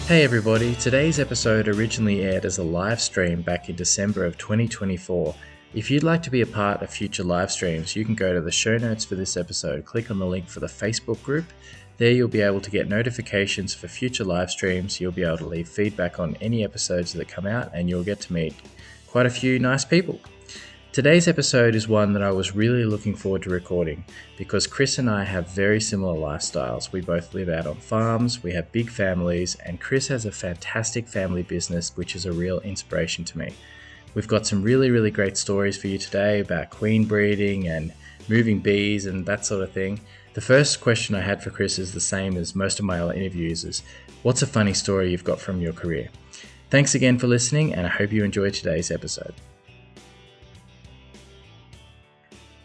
Hey everybody, today's episode originally aired as a live stream back in December of 2024. If you'd like to be a part of future live streams, you can go to the show notes for this episode, click on the link for the Facebook group. There you'll be able to get notifications for future live streams, you'll be able to leave feedback on any episodes that come out, and you'll get to meet quite a few nice people. Today's episode is one that I was really looking forward to recording because Chris and I have very similar lifestyles. We both live out on farms, we have big families, and Chris has a fantastic family business which is a real inspiration to me. We've got some really great stories for you today about queen breeding and moving bees and that sort of thing. The first question I had for Chris is the same as most of my other interviews is, what's a funny story you've got from your career? Thanks again for listening, and I hope you enjoy today's episode.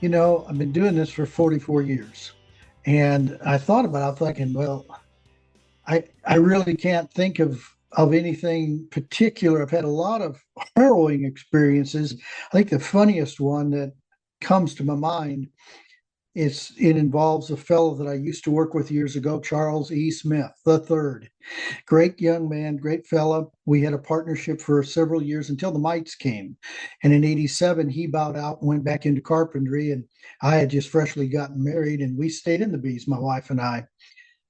You know, I've been doing this for 44 years. And I thought about it, I'm thinking, well, I really can't think of anything particular. I've had a lot of harrowing experiences. I think the funniest one that comes to my mind is it involves a fellow that I used to work with years ago, Charles E. Smith III. Great young man, great fella. We had a partnership for several years until the mites came. And in 87, he bowed out and went back into carpentry. And I had just freshly gotten married, and we stayed in the bees, my wife and I.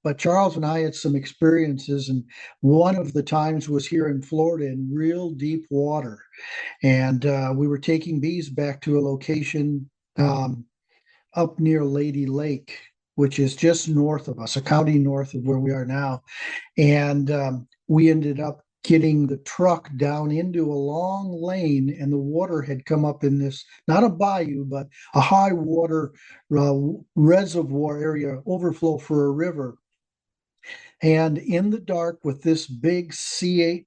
But Charles and I had some experiences, and one of the times was here in Florida in real deep water. And we were taking bees back to a location up near Lady Lake, which is just north of us, a county north of where we are now. And we ended up getting the truck down into a long lane, and the water had come up in this, not a bayou, but a high water reservoir area, overflow for a river. And in the dark with this big C8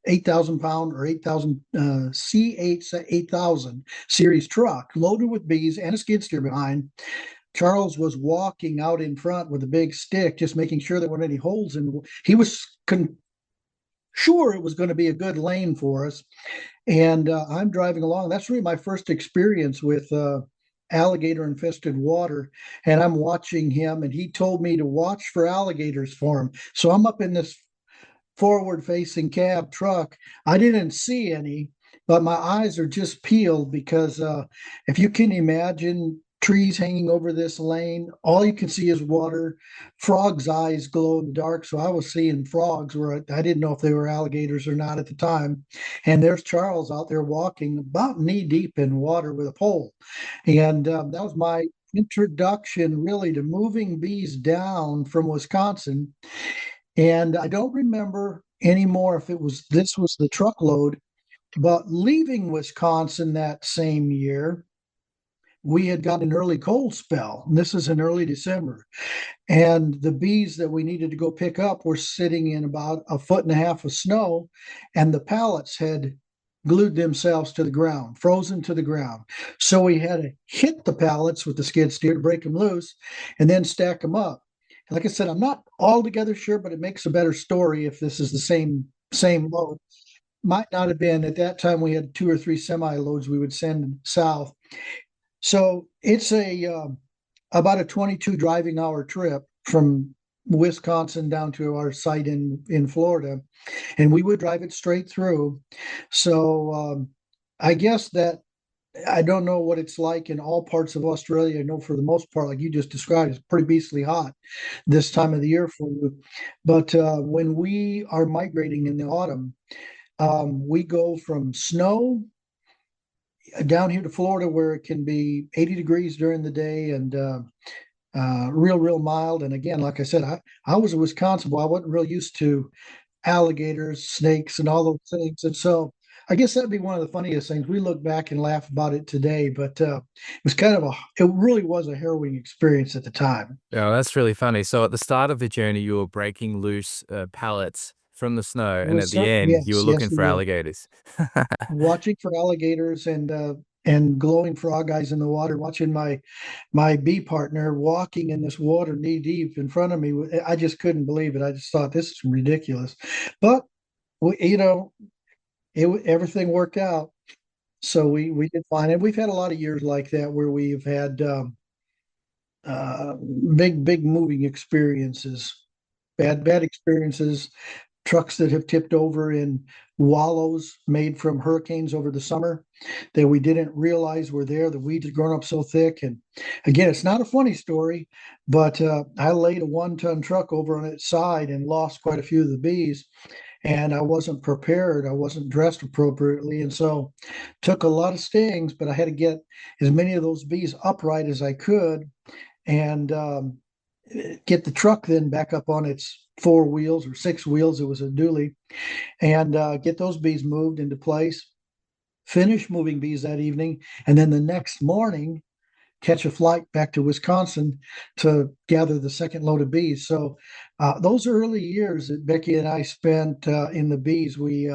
8,000 pound or 8,000 C8 8000 series truck loaded with bees and a skid steer behind. Charles was walking out in front with a big stick, just making sure there weren't any holes in. He was sure it was going to be a good lane for us. And I'm driving along. That's really my first experience with alligator infested water. And I'm watching him, and he told me to watch for alligators for him. So I'm up in this forward-facing cab truck. I didn't see any, but my eyes are just peeled because if you can imagine trees hanging over this lane, all you can see is water. Frogs' eyes glow in the dark, so I was seeing frogs where I didn't know if they were alligators or not at the time. And there's Charles out there walking about knee-deep in water with a pole. And that was my introduction really to moving bees down from Wisconsin. And I don't remember anymore if this was the truckload, but leaving Wisconsin that same year, we had got an early cold spell. And this is in early December. And the bees that we needed to go pick up were sitting in about 1.5 feet of snow, and the pallets had glued themselves to the ground, frozen to the ground. So we had to hit the pallets with the skid steer to break them loose and then stack them up. Like I said, I'm not altogether sure, but it makes a better story if this is the same load. Might not have been. At that time, we had 2 or 3 semi loads we would send south. So it's about a 22 driving hour trip from Wisconsin down to our site in Florida, and we would drive it straight through. So I guess that I don't know what it's like in all parts of Australia. I know for the most part, like you just described, it's pretty beastly hot this time of the year for you. But when we are migrating in the autumn, we go from snow down here to Florida where it can be 80 degrees during the day and real mild. And again, like I said, I was a Wisconsin boy. I wasn't real used to alligators, snakes, and all those things. And so I guess that'd be one of the funniest things. We look back and laugh about it today, but it was it really was a harrowing experience at the time. Oh, that's really funny. So at the start of the journey, you were breaking loose pallets from the snow, and at the end, you were Yes, looking we for were alligators. watching for alligators, and and glowing frog eyes in the water, watching my bee partner walking in this water knee deep in front of me. I just couldn't believe it. I just thought this is ridiculous, but everything worked out. So we did fine, and we've had a lot of years like that where we've had uh, big moving experiences, bad experiences, trucks that have tipped over in wallows made from hurricanes over the summer that we didn't realize were there. The weeds had grown up so thick. And again, it's not a funny story, but I laid a 1-ton truck over on its side and lost quite a few of the bees. And I wasn't prepared. I wasn't dressed appropriately. And so took a lot of stings, but I had to get as many of those bees upright as I could and get the truck then back up on its 4 wheels or 6 wheels. It was a dually, and get those bees moved into place. Finish moving bees that evening, and then the next morning catch a flight back to Wisconsin to gather the second load of bees. So those early years that Becky and I spent in the bees, we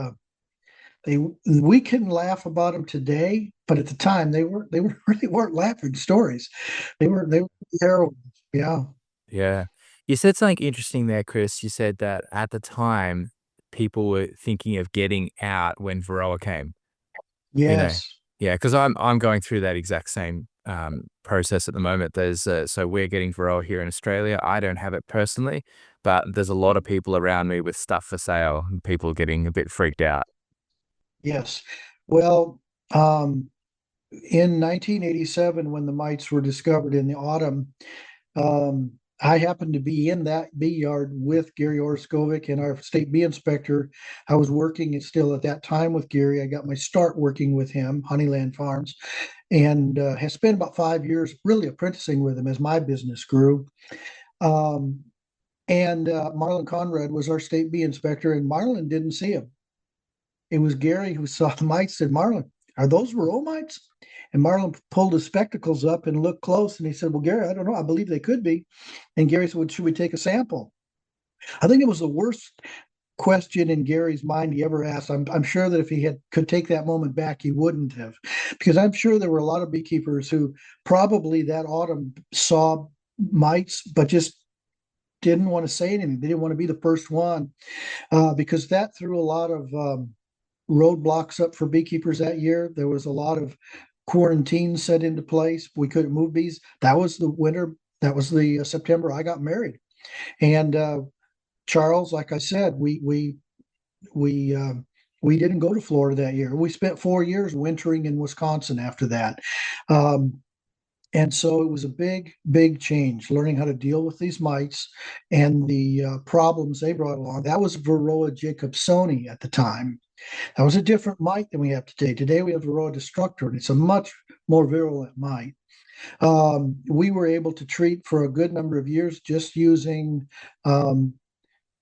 can laugh about them today, but at the time they really weren't laughing stories. They were terrible. Yeah. Yeah. You said something interesting there, Chris. You said that at the time, people were thinking of getting out when Varroa came, you know? Yes. Yeah, because I'm going through that exact same process at the moment. So we're getting Varroa here in Australia. I don't have it personally, but there's a lot of people around me with stuff for sale, and people getting a bit freaked out. Yes. Well, in 1987, when the mites were discovered in the autumn, I happened to be in that bee yard with Gary Orskovic and our state bee inspector. I was working still at that time with Gary. I got my start working with him, Honeyland Farms, and has spent about 5 years really apprenticing with him as my business grew. Um, and Marlon Conrad was our state bee inspector, and Marlon didn't see him. It was Gary who saw the mites, said, Marlon, are those Varroa mites? And Marlon pulled his spectacles up and looked close, and he said, well, Gary, I don't know. I believe they could be. And Gary said, well, should we take a sample? I think it was the worst question in Gary's mind he ever asked. I'm sure that if he could take that moment back, he wouldn't have, because I'm sure there were a lot of beekeepers who probably that autumn saw mites, but just didn't want to say anything. They didn't want to be the first one, because that threw a lot of roadblocks up for beekeepers that year. There was a lot of quarantines set into place. We couldn't move bees. That was the winter. That was the September I got married. And Charles, like I said, we didn't go to Florida that year. We spent 4 years wintering in Wisconsin after that. And so it was a big change, learning how to deal with these mites and the problems they brought along. That was Varroa jacobsoni at the time. That was a different mite than we have today. Today we have Varroa destructor, and it's a much more virulent mite. We were able to treat for a good number of years just using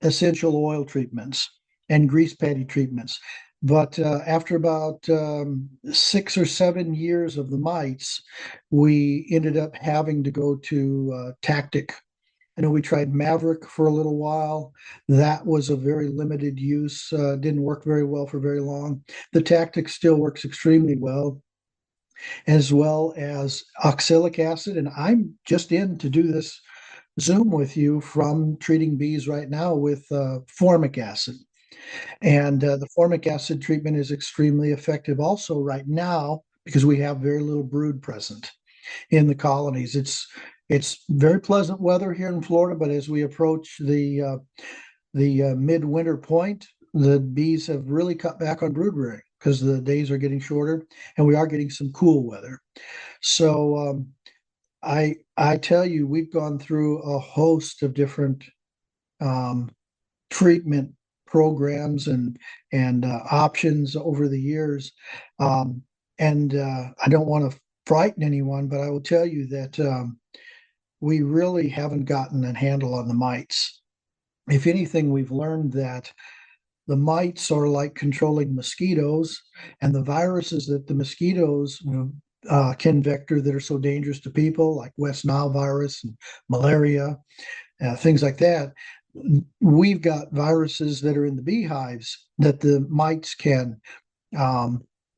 essential oil treatments and grease patty treatments. But after about 6 or 7 years of the mites, we ended up having to go to tactic. I know we tried Maverick for a little while. That was a very limited use, didn't work very well for very long. The tactic still works extremely well, as well as oxalic acid. And I'm just in to do this Zoom with you from treating bees right now with formic acid. And the formic acid treatment is extremely effective also right now because we have very little brood present in the colonies. It's very pleasant weather here in Florida, but as we approach the midwinter point, the bees have really cut back on brood rearing because the days are getting shorter, and we are getting some cool weather. So I tell you, we've gone through a host of different treatment programs and options over the years, and I don't want to frighten anyone, but I will tell you that we really haven't gotten a handle on the mites. If anything, we've learned that the mites are like controlling mosquitoes, and the viruses that the mosquitoes can vector that are so dangerous to people, like West Nile virus and malaria, things like that. We've got viruses that are in the beehives that the mites can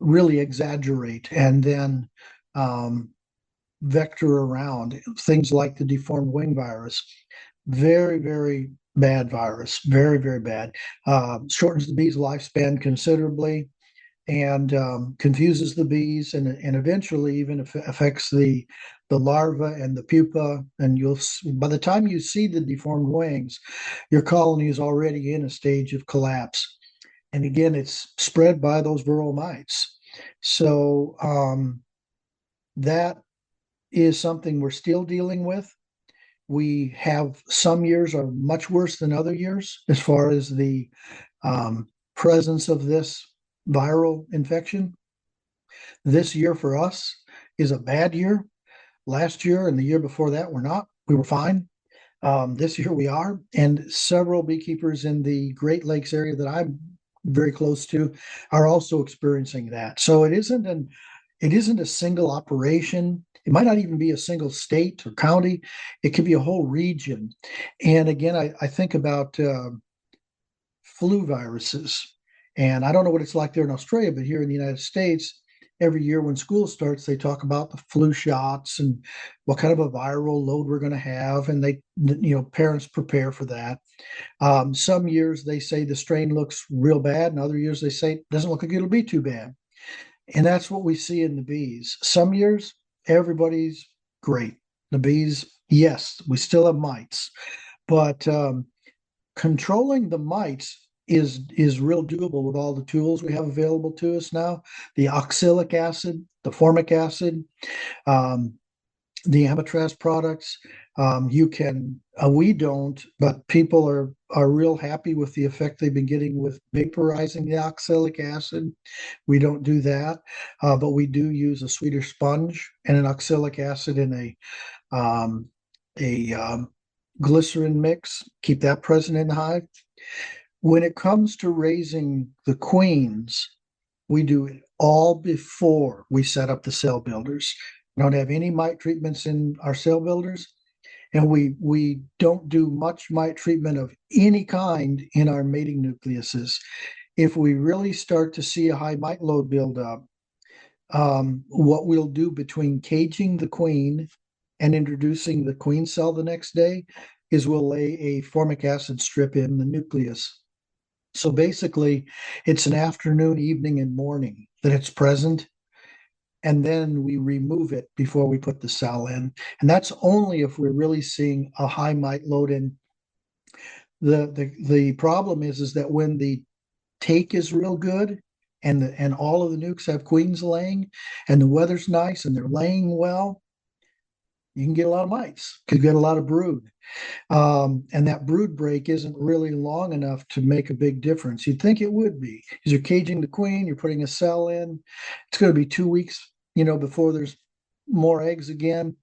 really exaggerate and then vector around things like the deformed wing virus. Very, very bad virus. Very, very bad. Shortens the bee's lifespan considerably and confuses the bees and eventually even affects the larva and the pupa. And by the time you see the deformed wings, your colony is already in a stage of collapse. And again, it's spread by those varroa mites. So that is something we're still dealing with. We have some years are much worse than other years as far as the presence of this viral infection. This year for us is a bad year. Last year and the year before that, we're not. We were fine. This year we are, and several beekeepers in the Great Lakes area that I'm very close to are also experiencing that. So it isn't a single operation. It might not even be a single state or county. It could be a whole region. And again, I think about flu viruses. And I don't know what it's like there in Australia, but here in the United States, every year when school starts, they talk about the flu shots and what kind of a viral load we're going to have. And parents prepare for that. Some years they say the strain looks real bad, and other years they say it doesn't look like it'll be too bad. And that's what we see in the bees. Some years, everybody's great. The bees, yes, we still have mites, but controlling the mites is real doable with all the tools we have available to us now. The oxalic acid, the formic acid, um, the amatraz products. You can, we don't, but people are real happy with the effect they've been getting with vaporizing the oxalic acid. We don't do that, but we do use a sweeter sponge and an oxalic acid in a glycerin mix. Keep that present in the hive. When it comes to raising the queens, we do it all before we set up the cell builders. We don't have any mite treatments in our cell builders, and we don't do much mite treatment of any kind in our mating nucleuses. If we really start to see a high mite load build up, what we'll do between caging the queen and introducing the queen cell the next day is we'll lay a formic acid strip in the nucleus. So basically, it's an afternoon, evening, and morning that it's present. And then we remove it before we put the cell in. And that's only if we're really seeing a high mite load in. The problem is that when the take is real good and all of the nukes have queens laying and the weather's nice and they're laying well, you can get a lot of mites, could get a lot of brood. And that brood break isn't really long enough to make a big difference. You'd think it would be, because you're caging the queen, you're putting a cell in. It's going to be 2 weeks, before there's more eggs again.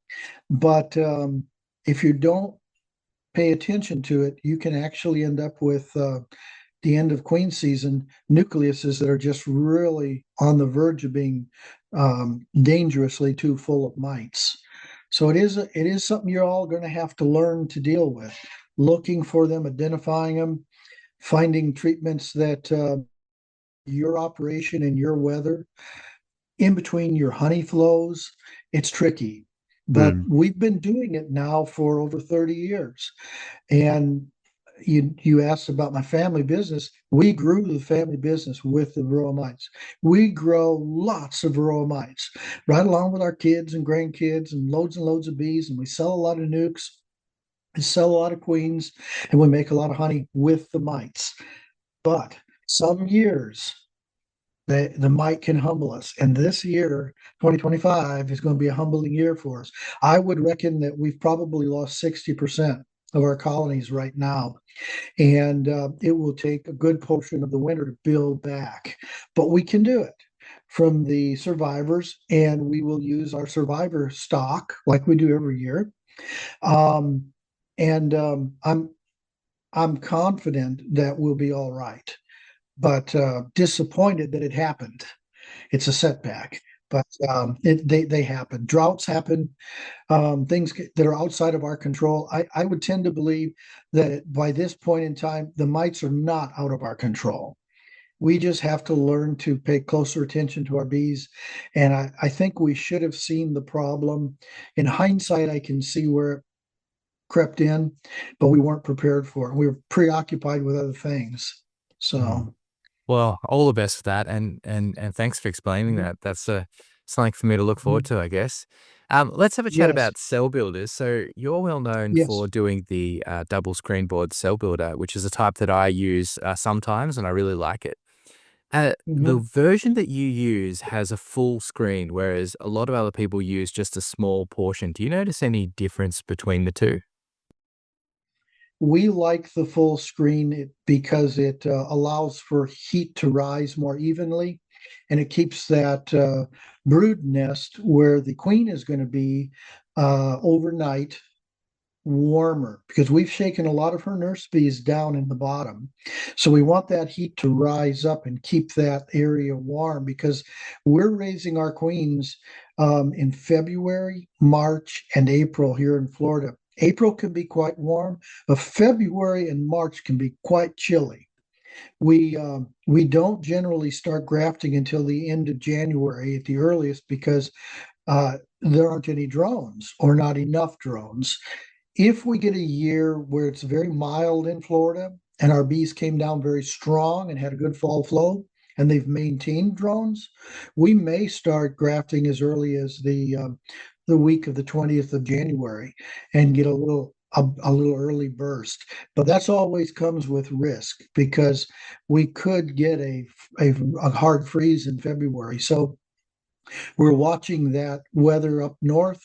But if you don't pay attention to it, you can actually end up with the end of queen season nucleuses that are just really on the verge of being dangerously too full of mites. So it is something you're all going to have to learn to deal with, looking for them, identifying them, finding treatments that your operation and your weather in between your honey flows. It's tricky, but we've been doing it now for over 30 years. And you asked about my family business. We grew the family business with the varroa mites. We grow lots of varroa mites, right along with our kids and grandkids, and loads of bees. And we sell a lot of nukes, we sell a lot of queens, and we make a lot of honey with the mites. But some years the mite can humble us. And this year, 2025, is going to be a humbling year for us. I would reckon that we've probably lost 60% of our colonies right now. And it will take a good portion of the winter to build back. But we can do it from the survivors, and we will use our survivor stock like we do every year. And I'm confident that we'll be all right, but disappointed that it happened. It's a setback, but they happen. Droughts happen, things that are outside of our control. I would tend to believe that by this point in time, the mites are not out of our control. We just have to learn to pay closer attention to our bees. And I think we should have seen the problem. In hindsight, I can see where it crept in, but we weren't prepared for it. We were preoccupied with other things. Mhm. So, Well, all the best for that, and thanks for explaining mhm, that. That's something for me to look forward mhm. to, I guess. Let's have a chat Yes, about cell builders. So you're well known yes. for doing the double screen board cell builder, which is a type that I use sometimes, and I really like it. The Mhm. version that you use has a full screen, whereas a lot of other people use just a small portion. Do you notice any difference between the two? We like the full screen because it allows for heat to rise more evenly, and it keeps that brood nest where the queen is going to be overnight warmer, because we've shaken a lot of her nurse bees down in the bottom. So we want that heat to rise up and keep that area warm, because we're raising our queens in February, March, and April here in Florida. April can be quite warm, but February and March can be quite chilly. We don't generally start grafting until the end of January at the earliest, because there aren't any drones or not enough drones. If we get a year where it's very mild in Florida and our bees came down very strong and had a good fall flow and they've maintained drones, we may start grafting as early as the week of the 20th of January and get a little early burst. But that's always comes with risk, because we could get a hard freeze in February. So we're watching that weather up north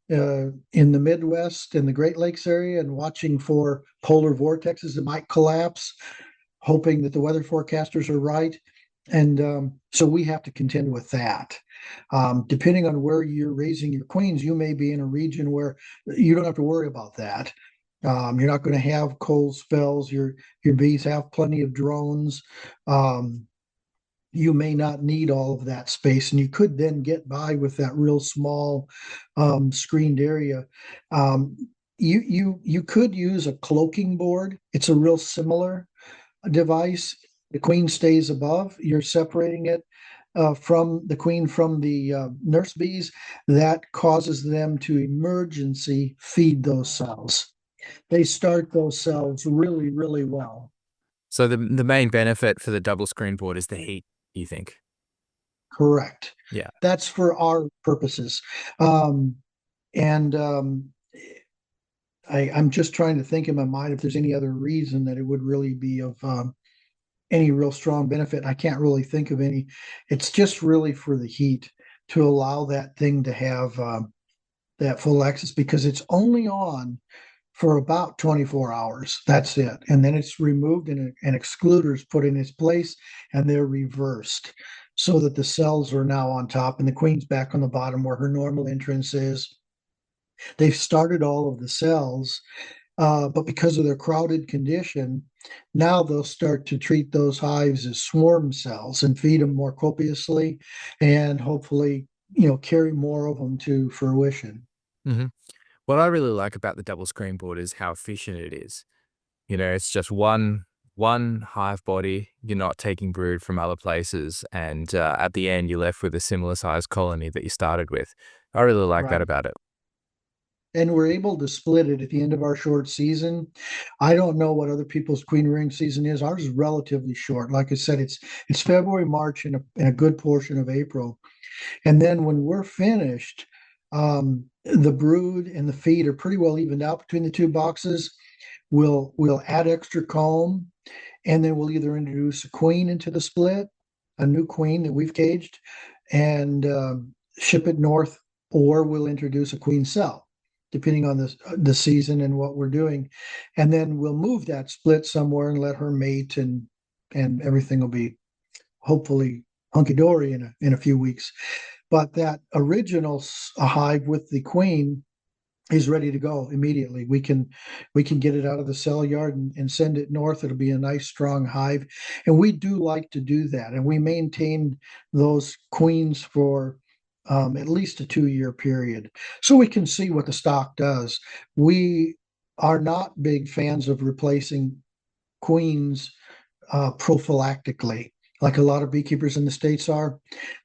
in the Midwest and the Great Lakes area, and watching for polar vortexes that might collapse, hoping that the weather forecasters are right. And so we have to contend with that. Depending on where you're raising your queens, you may be in a region where you don't have to worry about that. You're not going to have cold spells. Your bees have plenty of drones. Um, you may not need all of that space, and you could then get by with that real small screened area. Um, you could use a cloaking board. It's a real similar device. The queen stays above. You're separating it from the queen from the nurse bees. That causes them to emergency feed those cells. They start those cells really, really well. So the main benefit for the double screen board is the heat, you think? Correct. Yeah. That's for our purposes. Um, and I'm just trying to think in my mind if there's any other reason that it would really be of any real strong benefit. I can't really think of any. It's just really for the heat, to allow that thing to have that full access, because it's only on for about 24 hours. That's it. And then it's removed, and an excluder is put in its place, and they're reversed so that the cells are now on top and the queen's back on the bottom where her normal entrance is. They've started all of the cells, but because of their crowded condition, now they'll start to treat those hives as swarm cells and feed them more copiously, and hopefully, carry more of them to fruition. Mhm. What I really like about the double screen board is how efficient it is. You know, it's just one hive body. You're not taking brood from other places, and at the end, you're left with a similar sized colony that you started with. I really like that Right. about it. And we're able to split it at the end of our short season. I don't know what other people's queen rearing season is. Ours is relatively short. Like I said, it's February, March, and a good portion of April. And then when we're finished, the brood and the feed are pretty well evened out between the two boxes. We'll add extra comb, and then we'll either introduce a queen into the split, a new queen that we've caged, and ship it north, or we'll introduce a queen cell, depending on the season and what we're doing, and then we'll move that split somewhere and let her mate, and everything will be hopefully hunky dory in a few weeks. But that original hive with the queen is ready to go immediately. We can get it out of the cell yard and send it north. It'll be a nice strong hive, and we do like to do that. And we maintain those queens for at least a 2-year period, so we can see what the stock does. We are not big fans of replacing queens prophylactically. like a lot of beekeepers in the States are.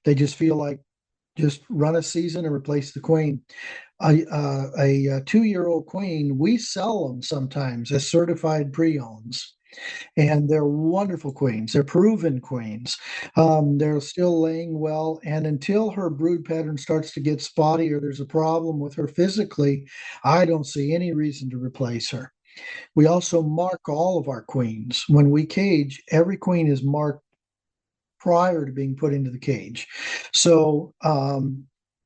They just feel like just run a season and replace the queen. A 2-year-old queen, we sell them sometimes as certified pre-owns, and they're wonderful queens. They're proven queens. They're still laying well, and until her brood pattern starts to get spotty or there's a problem with her physically, I don't see any reason to replace her. We also mark all of our queens. When we cage, every queen is marked prior to being put into the cage. So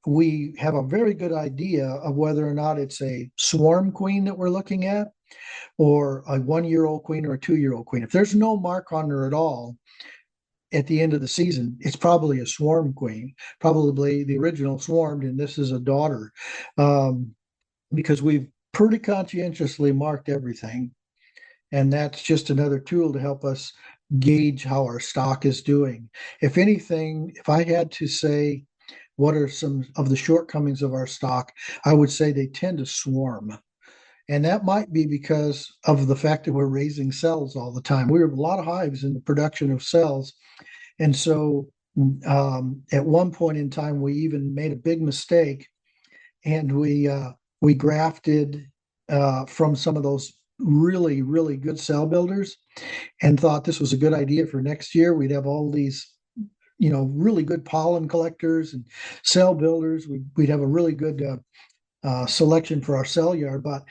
we have a very good idea of whether or not it's a swarm queen that we're looking at, or a 1-year-old queen or a 2-year-old queen. If there's no mark on her at all at the end of the season, it's probably a swarm queen, probably the original swarmed, and this is a daughter, because we've pretty conscientiously marked everything. And that's just another tool to help us gauge how our stock is doing. If anything, if I had to say what are some of the shortcomings of our stock, I would say they tend to swarm. And that might be because of the fact that we're raising cells all the time. We have a lot of hives in the production of cells. And so at one point in time, we even made a big mistake, and we grafted from some of those really, really good cell builders, and thought this was a good idea for next year. We'd have all these, really good pollen collectors and cell builders. We'd have a really good selection for our cell yard, but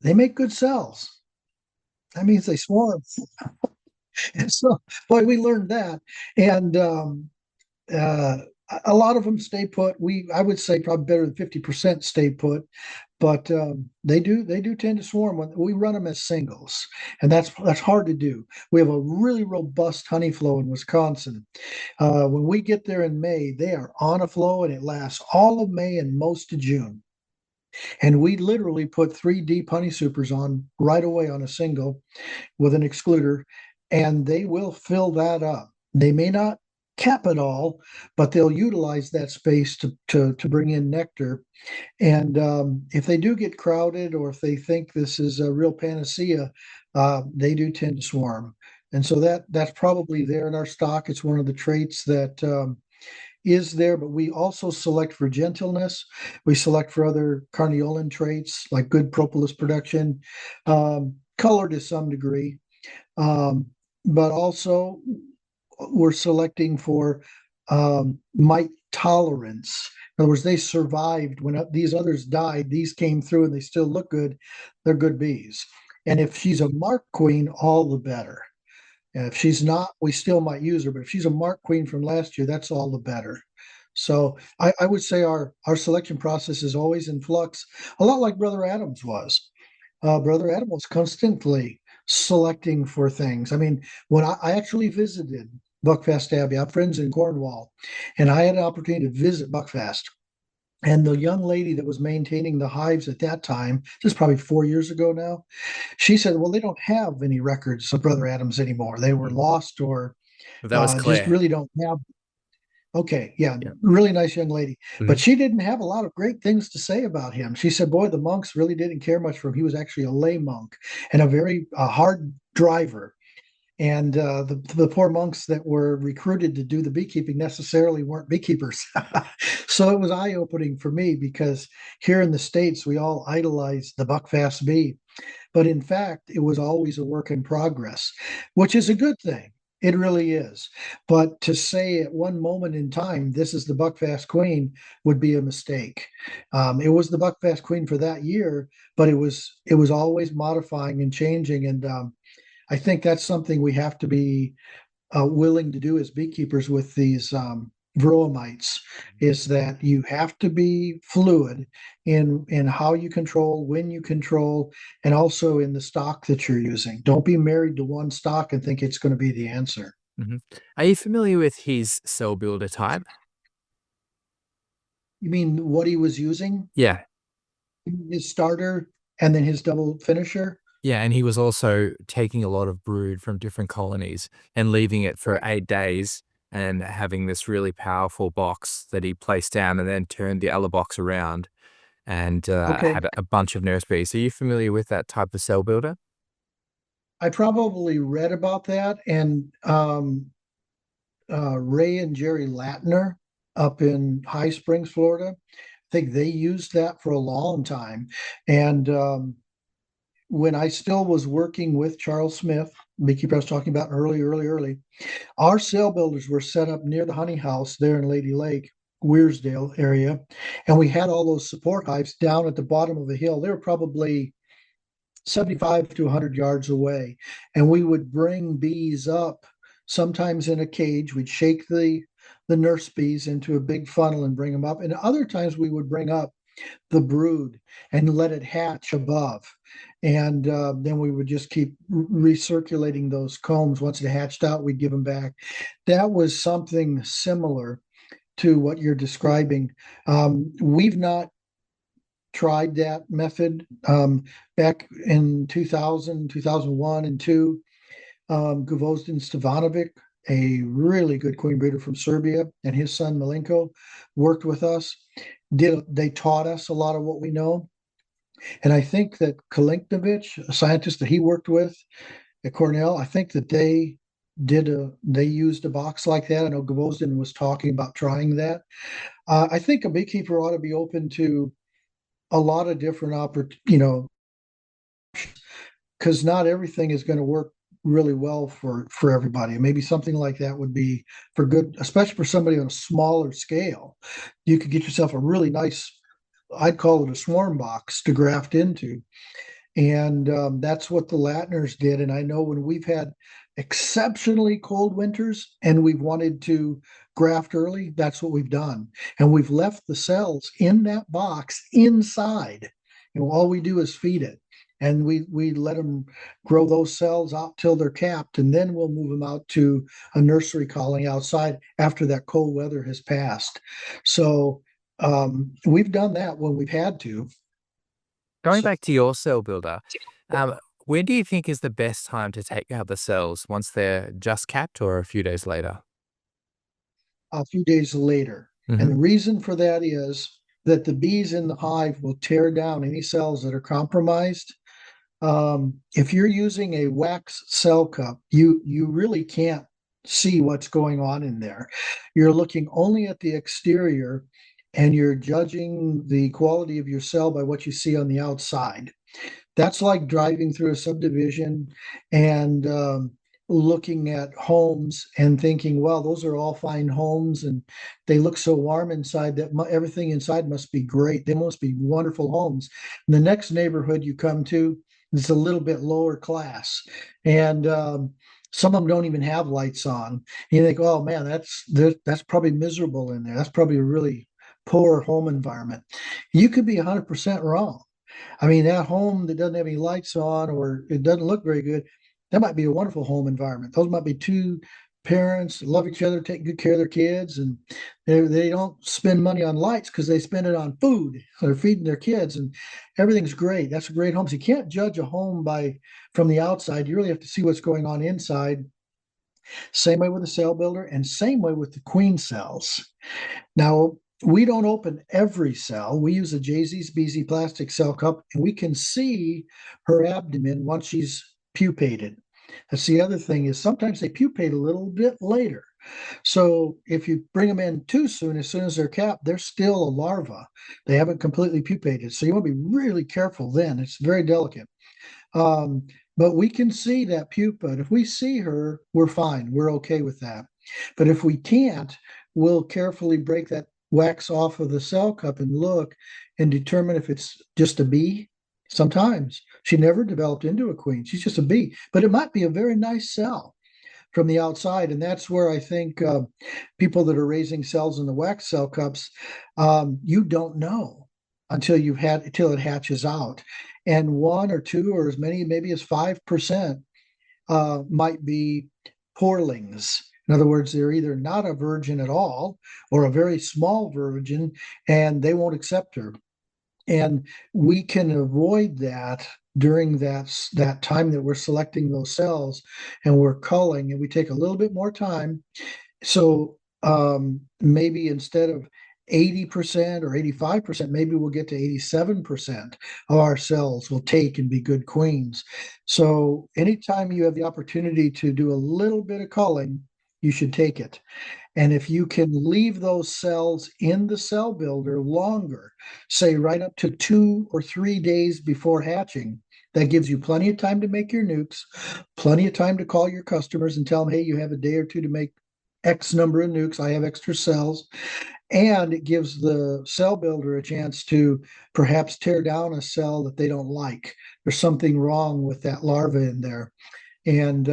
they make good cells. That means they swarm. And so, boy, we learned that. And uh, a lot of them stay put. I would say probably better than 50% stay put, but they do tend to swarm when we run them as singles, and that's hard to do. We have a really robust honey flow in Wisconsin. When we get there in May, they are on a flow, and it lasts all of May and most of June. And we literally put 3 deep honey supers on right away on a single with an excluder, and they will fill that up. They may not cap it all, but they'll utilize that space to bring in nectar. And if they do get crowded, or if they think this is a real panacea, they do tend to swarm. And so that's probably there in our stock. It's one of the traits that is there, but we also select for gentleness. We select for other carniolan traits like good propolis production, color to some degree, but also we're selecting for mite tolerance. In other words, they survived when these others died. These came through and they still look good. They're good bees. And if she's a mark queen, all the better. And if she's not, we still might use her. But if she's a mark queen from last year, that's all the better. So I would say our selection process is always in flux, a lot like Brother Adams was. Brother Adam was constantly selecting for things. I mean, when I actually visited Buckfast Abbey, I have friends in Cornwall, and I had an opportunity to visit Buckfast. And the young lady that was maintaining the hives at that time, this is probably 4 years ago now, she said, well, they don't have any records of Brother Adams anymore. They were lost, or That was just Claire. really don't have. Okay, yeah, Yeah. really nice young lady. But Mhm. she didn't have a lot of great things to say about him. She said, boy, the monks really didn't care much for him. He was actually a lay monk and a very hard driver. And the poor monks that were recruited to do the beekeeping necessarily weren't beekeepers. So it was eye-opening for me, because here in the States, we all idolize the Buckfast bee. But in fact, it was always a work in progress, which is a good thing. It really is. But to say at one moment in time, this is the Buckfast Queen, would be a mistake. It was the Buckfast Queen for that year, but it was always modifying and changing. And I think that's something we have to be willing to do as beekeepers with these varroa mites, is that you have to be fluid in how you control, when you control, and also in the stock that you're using. Don't be married to one stock and think it's going to be the answer. Mhm. Are you familiar with his cell builder type? You mean what he was using? Yeah. His starter and then his double finisher? Yeah, and he was also taking a lot of brood from different colonies and leaving it for 8 days and having this really powerful box that he placed down and then turned the other box around and Okay. had a bunch of nurse bees. Are you familiar with that type of cell builder? I probably read about that, and Ray and Jerry Latner up in High Springs, Florida. I think they used that for a long time. And when I still was working with Charles Smith, beekeeper I was talking about early, our cell builders were set up near the honey house there in Lady Lake, Weirsdale area. And we had all those support hives down at the bottom of the hill. They were probably 75 to 100 yards away. And we would bring bees up, sometimes in a cage. We'd shake the nurse bees into a big funnel and bring them up. And other times we would bring up the brood and let it hatch above. And then we would just keep recirculating those combs. Once it hatched out, we'd give them back. That was something similar to what you're describing. We've not tried that method. Back in 2000, 2001, and 2, Gvozden Stevanovic, a really good queen breeder from Serbia, and his son Milenko worked with us. They taught us a lot of what we know. And I think that Kalinknovich, a scientist that he worked with at Cornell, I think that they used a box like that. I know Gvozden was talking about trying that. I think a beekeeper ought to be open to a lot of different because not everything is going to work really well for everybody. Maybe something like that would be for good, especially for somebody on a smaller scale. You could get yourself a really nice, I'd call it a swarm box to graft into. And that's what the Latners did. And I know when we've had exceptionally cold winters and we've wanted to graft early, that's what we've done. And we've left the cells in that box inside. And all we do is feed it. And we let them grow those cells out till they're capped. And then we'll move them out to a nursery colony outside after that cold weather has passed. So we've done that when we've had to. Going back to your cell builder, when do you think is the best time to take out the cells? Once they're just capped or a few days later? A few days later. And the reason for that is that the bees in the hive will tear down any cells that are compromised. If you're using a wax cell cup, you really can't see what's going on in there. You're looking only at the exterior and you're judging the quality of your cell by what you see on the outside. That's like driving through a subdivision and looking at homes and thinking, well, those are all fine homes and they look so warm inside that everything inside must be great. They must be wonderful homes. And the next neighborhood you come to is a little bit lower class. And some of them don't even have lights on. And you think, oh man, that's probably miserable in there. That's probably a really poor home environment. You could be 100% wrong. I mean, that home that doesn't have any lights on or it doesn't look very good, that might be a wonderful home environment. Those might be two parents that love each other, take good care of their kids, and they don't spend money on lights because they spend it on food. They're feeding their kids, and everything's great. That's a great home. So you can't judge a home from the outside. You really have to see what's going on inside. Same way with the cell builder, and same way with the queen cells. Now, we don't open every cell. We use a JZ's BZ plastic cell cup, and we can see her abdomen once she's pupated. That's the other thing is sometimes they pupate a little bit later. So if you bring them in too soon as they're capped, they're still a larva. They haven't completely pupated. So you want to be really careful then. It's very delicate. But we can see that pupa. And if we see her, we're fine. We're okay with that. But if we can't, we'll carefully break that wax off of the cell cup and look and determine if it's just a bee. Sometimes she never developed into a queen. She's just a bee, but it might be a very nice cell from the outside. And that's where I think people that are raising cells in the wax cell cups, you don't know until it hatches out. And 1 or 2 or as many, maybe as 5% might be poorlings. In other words, they're either not a virgin at all or a very small virgin, and they won't accept her. And we can avoid that during that time that we're selecting those cells and we're culling, and we take a little bit more time. So maybe instead of 80% or 85%, maybe we'll get to 87% of our cells will take and be good queens. So anytime you have the opportunity to do a little bit of culling, you should take it. And if you can leave those cells in the cell builder longer, say right up to 2 or 3 days before hatching, that gives you plenty of time to make your nukes, plenty of time to call your customers and tell them, hey, you have a day or two to make X number of nukes. I have extra cells. And it gives the cell builder a chance to perhaps tear down a cell that they don't like. There's something wrong with that larva in there. And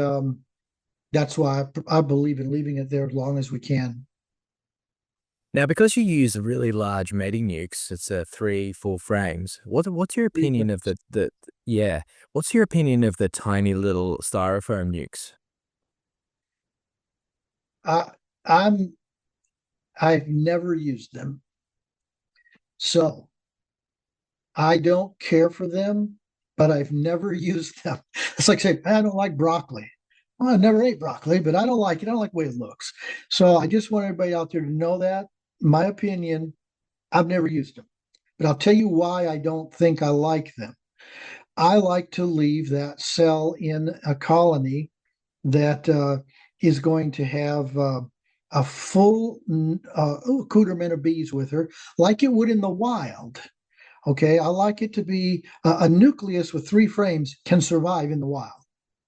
that's why I believe in leaving it there as long as we can. Now, because you use really large mating nukes, it's 3, 4 frames. What's your opinion of the yeah? What's your opinion of the tiny little styrofoam nukes? I, I'm I've never used them, so I don't care for them, but I've never used them. It's like saying I don't like broccoli. Well, I never ate broccoli, but I don't like it. I don't like the way it looks. So I just want everybody out there to know that. My opinion, I've never used them, but I'll tell you why I don't think I like them. I like to leave that cell in a colony that is going to have a full accoutrement of bees with her, like it would in the wild. Okay, I like it to be a nucleus with 3 frames can survive in the wild.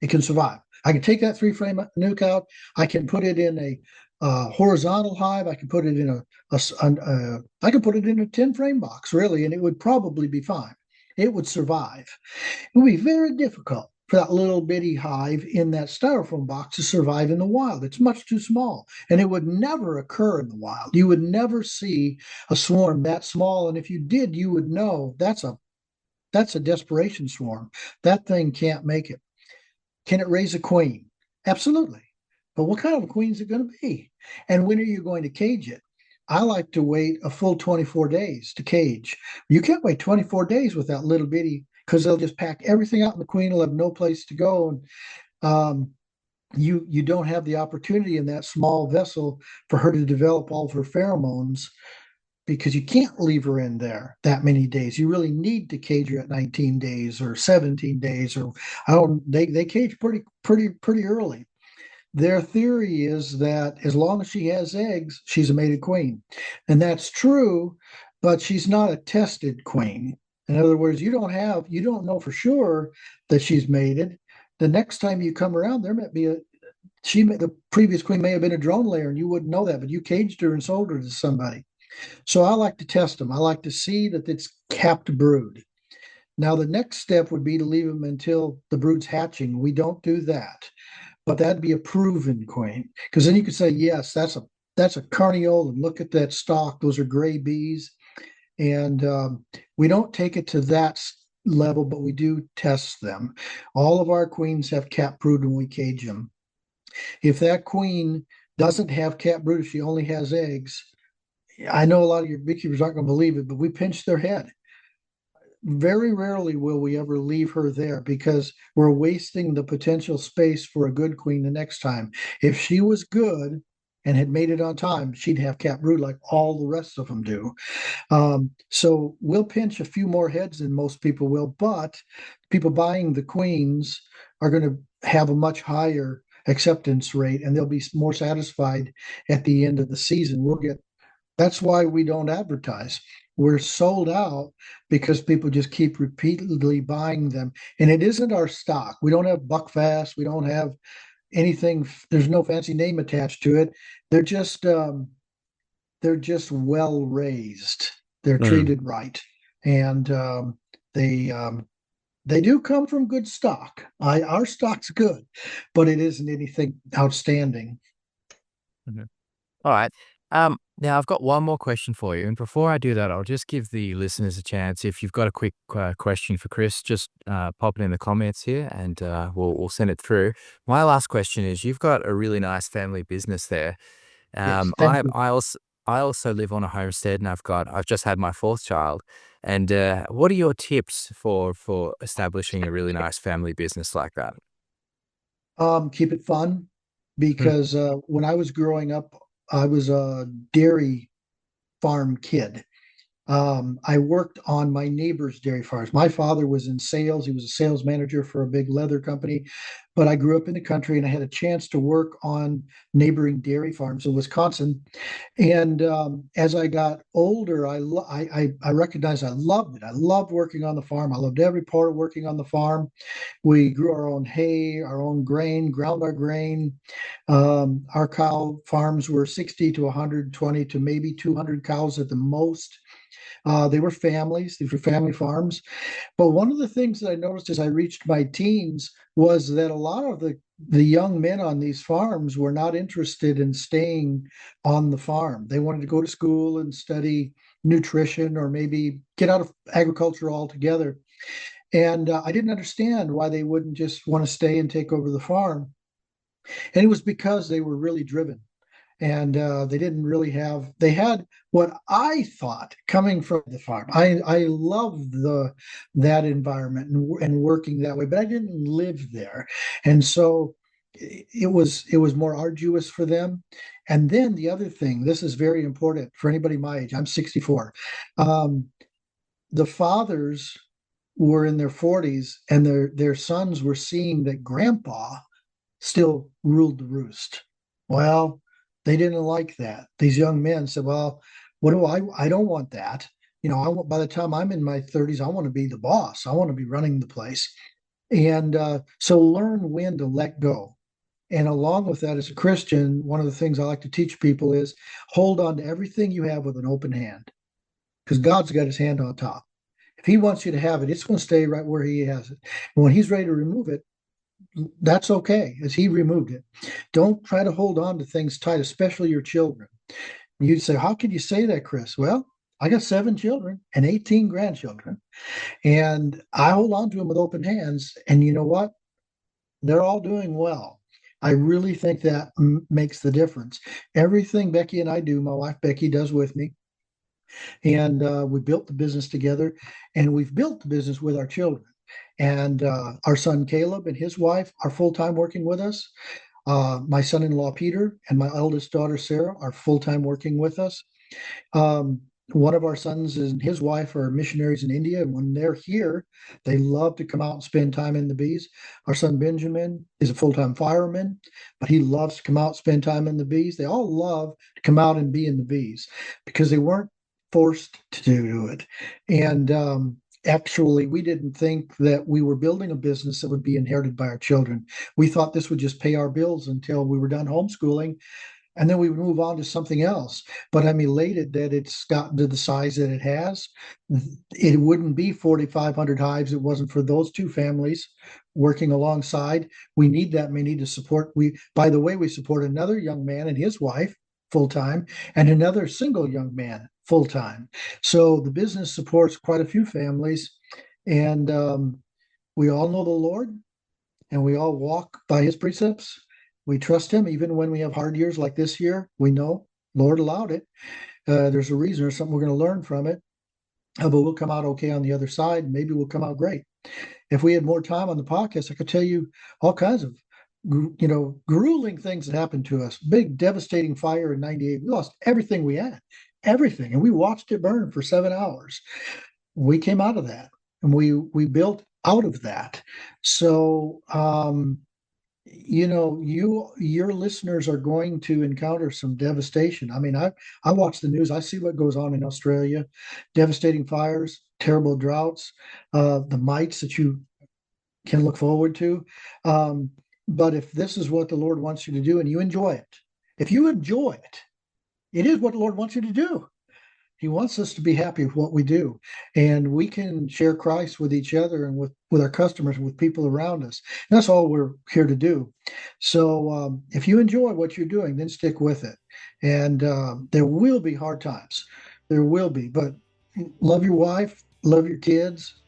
It can survive. I can take that 3 frame nuke out. I can put it in a horizontal hive. I can put it in I can put it in a 10 frame box, really, and it would probably be fine. It would survive. It would be very difficult for that little bitty hive in that styrofoam box to survive in the wild. It's much too small, and it would never occur in the wild. You would never see a swarm that small, and if you did, you would know that's a desperation swarm. That thing can't make it. Can it raise a queen? Absolutely. But what kind of a queen is it going to be? And when are you going to cage it? I like to wait a full 24 days to cage. You can't wait 24 days with that little bitty because they'll just pack everything out and the queen will have no place to go. And you don't have the opportunity in that small vessel for her to develop all of her pheromones because you can't leave her in there that many days. You really need to cage her at 19 days or 17 days, or I don't. They cage pretty early. Their theory is that as long as she has eggs, she's a mated queen, and that's true, but she's not a tested queen. In other words, you don't know for sure that she's mated. The next time you come around, there might be the previous queen may have been a drone layer, and you wouldn't know that, but you caged her and sold her to somebody. So I like to test them. I like to see that it's capped brood. Now, the next step would be to leave them until the brood's hatching. We don't do that, but that'd be a proven queen because then you could say, yes, that's a carniole, and look at that stalk. Those are gray bees, and we don't take it to that level, but we do test them. All of our queens have capped brood when we cage them. If that queen doesn't have capped brood, if she only has eggs, I know a lot of your beekeepers aren't going to believe it, but we pinch their head. Very rarely will we ever leave her there because we're wasting the potential space for a good queen the next time. If she was good and had made it on time, she'd have capped brood like all the rest of them do. So we'll pinch a few more heads than most people will, but people buying the queens are going to have a much higher acceptance rate and they'll be more satisfied at the end of the season. That's why we don't advertise. We're sold out because people just keep repeatedly buying them. And it isn't our stock. We don't have Buckfast. We don't have anything. There's no fancy name attached to it. They're just well raised. They're treated right. And they do come from good stock. Our stock's good, but it isn't anything outstanding. Mhm. All right. Now I've got one more question for you, and before I do that, I'll just give the listeners a chance. If you've got a quick question for Chris, just pop it in the comments here, and we'll send it through. My last question is: you've got a really nice family business there. Yes, thank you. I also live on a homestead, and I've just had my 4th child. And what are your tips for establishing a really nice family business like that? Keep it fun Hmm. because when I was growing up, I was a dairy farm kid. I worked on my neighbor's dairy farms. My father was in sales. He was a sales manager for a big leather company. but I grew up in the country and I had a chance to work on neighboring dairy farms in Wisconsin. And as I got older, I recognized I loved it. I loved working on the farm. I loved every part of working on the farm. We grew our own hay, our own grain, ground our grain. Our cow farms were 60 to 120 to maybe 200 cows at the most. They were families, these were family farms. But one of the things that I noticed as I reached my teens was that a lot of the young men on these farms were not interested in staying on the farm. They wanted to go to school and study nutrition or maybe get out of agriculture altogether. And I didn't understand why they wouldn't just want to stay and take over the farm. And it was because they were really driven. And they didn't really have, they had what I thought coming from the farm. I loved that environment and working that way, but I didn't live there. And so it was more arduous for them. And then the other thing, this is very important for anybody my age, I'm 64. The fathers were in their 40s and their sons were seeing that grandpa still ruled the roost. Well, they didn't like that. These young men said, well, what do I don't want that. By the time I'm in my 30s, I want to be the boss. I want to be running the place. And so learn when to let go. And along with that, as a Christian, one of the things I like to teach people is hold on to everything you have with an open hand, because God's got his hand on top. If he wants you to have it, it's going to stay right where he has it. And when he's ready to remove it, that's okay, as he removed it. Don't try to hold on to things tight, especially your children. You'd say, how could you say that, Chris? Well, I got 7 children and 18 grandchildren, and I hold on to them with open hands. And you know what? They're all doing well. I really think that makes the difference. Everything Becky and I do, my wife Becky does with me. And we built the business together, and we've built the business with our children. And our son Caleb and his wife are full-time working with us. My son-in-law Peter and my eldest daughter Sarah are full-time working with us. One of our sons and his wife are missionaries in India, and when they're here, they love to come out and spend time in the bees. Our son Benjamin is a full-time fireman, but he loves to come out and spend time in the bees. They all love to come out and be in the bees because they weren't forced to do it. And actually, we didn't think that we were building a business that would be inherited by our children. We thought this would just pay our bills until we were done homeschooling, and then we would move on to something else. But I'm elated that it's gotten to the size that it has. It wouldn't be 4,500 hives. It wasn't for those 2 families working alongside. We need that many to support. By the way, we support another young man and his wife full-time and another single young man full-time. So the business supports quite a few families, and we all know the Lord, and we all walk by his precepts. We trust him even when we have hard years like this year. We know Lord allowed it. There's a reason, or something we're going to learn from it. But we'll come out okay on the other side. Maybe we'll come out great. If we had more time on the podcast, I could tell you all kinds of grueling things that happened to us. Big devastating fire in '98. We lost everything we had, everything, and we watched it burn for 7 hours. We came out of that, and we built out of that. So your listeners are going to encounter some devastation. I mean, I watch the news. I see what goes on in Australia, devastating fires, terrible droughts, the mites that you can look forward to. But if this is what the Lord wants you to do and you enjoy it, if you enjoy it, it is what the Lord wants you to do. He wants us to be happy with what we do, and we can share Christ with each other and with our customers and with people around us. And that's all we're here to do. So if you enjoy what you're doing, then stick with it. And there will be hard times. There will be, but love your wife, love your kids,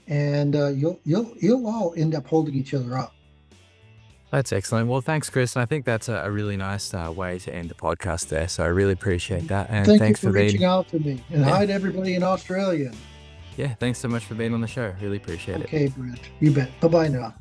and you'll all end up holding each other up. That's excellent. Well, thanks, Chris. And I think that's a really nice way to end the podcast there. So I really appreciate that. And Thank thanks you for reaching out to me. And Yeah. hi to everybody in Australia. Yeah, thanks so much for being on the show. Really appreciate it. Okay, Brent. You bet. Bye-bye now.